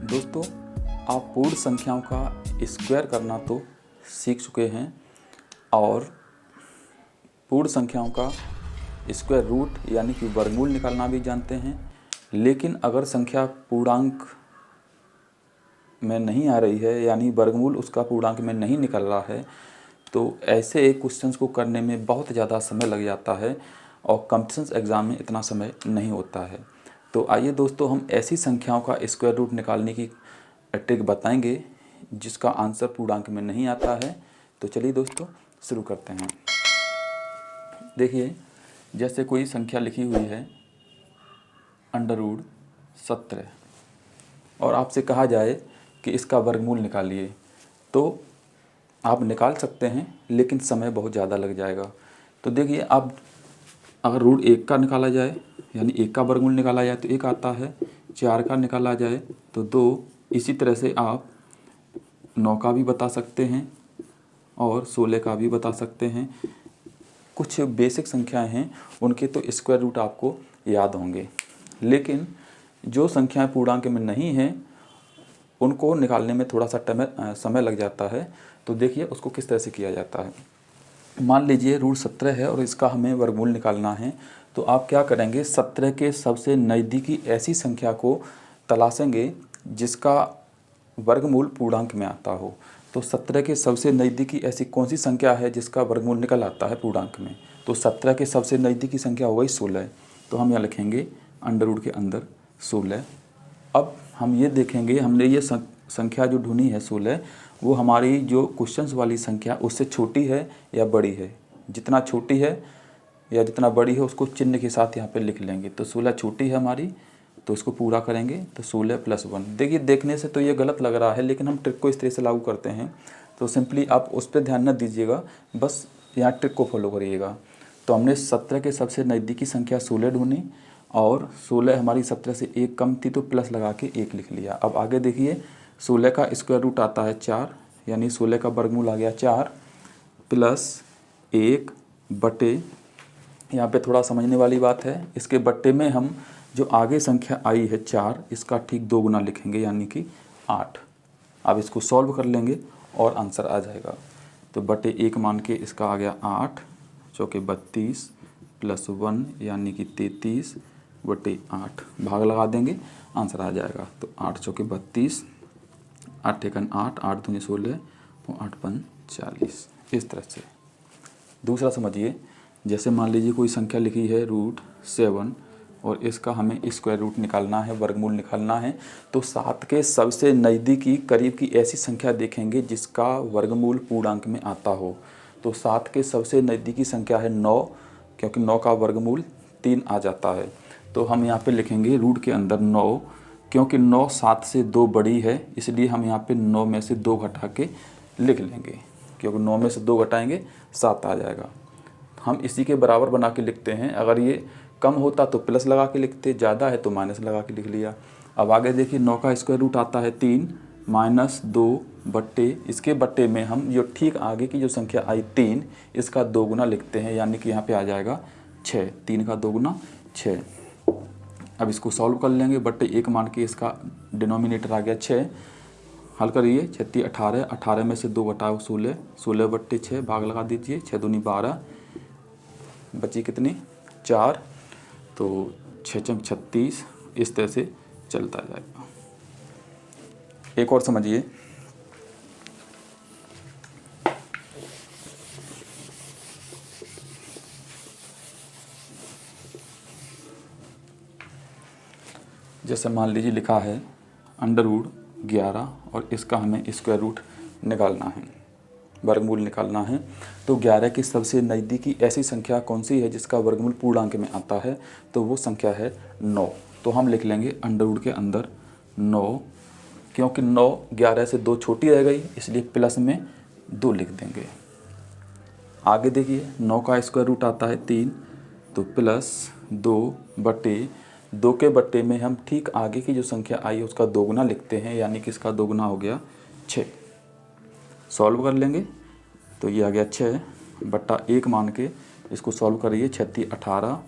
दोस्तों, आप पूर्ण संख्याओं का स्क्वायर करना तो सीख चुके हैं और पूर्ण संख्याओं का स्क्वायर रूट यानी कि वर्गमूल निकालना भी जानते हैं। लेकिन अगर संख्या पूर्णांक में नहीं आ रही है यानी वर्गमूल उसका पूर्णांक में नहीं निकल रहा है, तो ऐसे एक क्वेश्चंस को करने में बहुत ज़्यादा समय लग जाता है और कॉम्पिटिशन एग्ज़ाम में इतना समय नहीं होता है। तो आइए दोस्तों, हम ऐसी संख्याओं का स्क्वायर रूट निकालने की ट्रिक बताएंगे जिसका आंसर पूर्णांक में नहीं आता है। तो चलिए दोस्तों शुरू करते हैं। देखिए, जैसे कोई संख्या लिखी हुई है √17 और आपसे कहा जाए कि इसका वर्गमूल निकालिए, तो आप निकाल सकते हैं लेकिन समय बहुत ज़्यादा लग जाएगा। तो देखिए, आप अगर √1 का निकाला जाए यानी 1 का वर्गमूल निकाला जाए तो 1 आता है, 4 का निकाला जाए तो 2, इसी तरह से आप 9 का भी बता सकते हैं और 16 का भी बता सकते हैं। कुछ बेसिक संख्याएं हैं उनके तो स्क्वायर रूट आपको याद होंगे, लेकिन जो संख्याएं पूर्णांक में नहीं हैं उनको निकालने में थोड़ा सा समय लग जाता है। तो देखिए उसको किस तरह से किया जाता है। मान लीजिए √17 है और इसका हमें वर्गमूल निकालना है, तो आप क्या करेंगे, 17 के सबसे नज़दीकी ऐसी संख्या को तलाशेंगे जिसका वर्गमूल पूर्णांक में आता हो। तो 17 के सबसे नज़दीकी ऐसी कौन सी संख्या है जिसका वर्गमूल निकल आता है पूर्णांक में? तो 17 के सबसे नज़दीकी संख्या हो गई 16। तो हम यहाँ लिखेंगे अंडर के अंदर 16। अब हम ये देखेंगे, हमने ये संख्या जो ढूंढी है 16, वो हमारी जो क्वेश्चंस वाली संख्या उससे छोटी है या बड़ी है। जितना छोटी है या जितना बड़ी है उसको चिन्ह के साथ यहाँ पे लिख लेंगे। तो 16 छोटी है हमारी, तो इसको पूरा करेंगे तो 16 + 1। देखिए, देखने से तो ये गलत लग रहा है लेकिन हम ट्रिक को इस तरह से लागू करते हैं। तो सिंपली आप उस पर ध्यान न दीजिएगा, बस यहाँ ट्रिक को फॉलो करिएगा। तो हमने 17 के सबसे नज़दीकी संख्या 16 ढूंढी और 16 हमारी 17 से 1 कम थी तो प्लस लगा के 1 लिख लिया। अब आगे देखिए, 16 का स्क्वायर रूट आता है 4, यानी 16 का वर्गमूल आ गया 4 + 1 बटे, यहाँ पे थोड़ा समझने वाली बात है, इसके बट्टे में हम जो आगे संख्या आई है 4, इसका ठीक 2 गुना लिखेंगे यानी कि 8। अब इसको सॉल्व कर लेंगे और आंसर आ जाएगा। तो बटे 1 मान के इसका आ गया 8 चौके 32 + 1 यानी कि 33 बटे 8, भाग लगा देंगे, आंसर आ जाएगा। तो 8 चौके 32, 8 एकन 8, 8 दूनी 16 और 8 पन 40। इस तरह से दूसरा समझिए, जैसे मान लीजिए कोई संख्या लिखी है √7 और इसका हमें स्क्वायर रूट निकालना है, वर्गमूल निकालना है। तो 7 के सबसे नज़दीकी करीब की ऐसी संख्या देखेंगे जिसका वर्गमूल पूर्णांक में आता हो। तो 7 के सबसे नज़दीकी संख्या है 9, क्योंकि 9 का वर्गमूल 3 आ जाता है। तो हम यहाँ पे लिखेंगे रूट के अंदर 9, क्योंकि 9 7 से 2 बड़ी है, इसलिए हम यहाँ पे 9 में से 2 घटा के लिख लेंगे, क्योंकि 9 में से 2 घटाएंगे 7 आ जाएगा। हम इसी के बराबर बना के लिखते हैं। अगर ये कम होता तो प्लस लगा के लिखते, ज़्यादा है तो माइनस लगा के लिख लिया। अब आगे देखिए, 9 का स्क्वायर रूट आता है 3 -2 बट्टे, इसके बट्टे में हम जो ठीक आगे की जो संख्या आई 3, इसका 2 गुना लिखते हैं यानी कि यहाँ पे आ जाएगा 6। 3 का 2 गुना 6। अब इसको सॉल्व कर लेंगे, बट्टे 1 मान के इसका डिनोमिनेटर आ गया 6। हल करिए, 36 18, 18 में से 2 घटाओ 16, 16 बट्टे 6, भाग लगा दीजिए, 6 दूनी 12, बची कितनी 4, तो 6 × 36। इस तरह से चलता जाएगा। एक और समझिए, जैसे मान लीजिए लिखा है √11 और इसका हमें स्क्वायर रूट निकालना है, वर्गमूल निकालना है। तो 11 की सबसे नज़दीकी ऐसी संख्या कौन सी है जिसका वर्गमूल पूर्णांक में आता है? तो वो संख्या है 9। तो हम लिख लेंगे अंडर के अंदर 9, क्योंकि 9 11 से 2 छोटी रह गई, इसलिए प्लस में 2 लिख देंगे। आगे देखिए, 9 का स्क्वायर रूट आता है 3, तो +2 बटे 2 के बट्टे में हम ठीक आगे की जो संख्या आई है उसका 2 गुना लिखते हैं, यानी कि इसका 2 गुना हो गया 6। सॉल्व कर लेंगे तो ये आ गया 6 बट्टा 1 मान के इसको सॉल्व करिए, 36 18,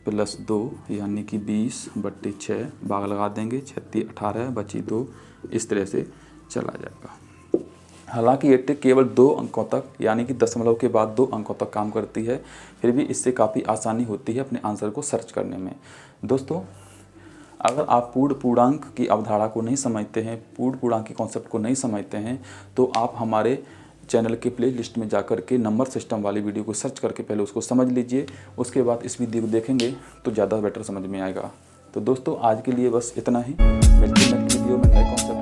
+2 यानी कि 20/6 भाग लगा देंगे, 36 18 बची 2, इस तरह से चला जाएगा। हालांकि ये ट्रिक केवल 2 अंकों तक यानी कि दशमलव के बाद 2 अंकों तक काम करती है, फिर भी इससे काफ़ी आसानी होती है अपने आंसर को सर्च करने में। दोस्तों, अगर आप पूर्ण पूर्णांक की अवधारणा को नहीं समझते हैं, पूर्ण पूर्णांक के कॉन्सेप्ट को नहीं समझते हैं, तो आप हमारे चैनल के प्ले लिस्ट में जाकर के नंबर सिस्टम वाली वीडियो को सर्च करके पहले उसको समझ लीजिए, उसके बाद इस वीडियो को देखेंगे तो ज़्यादा बेटर समझ में आएगा। तो दोस्तों, आज के लिए बस इतना ही। मिलते हैं नेक्स्ट वीडियो में नए कॉन्सेप्ट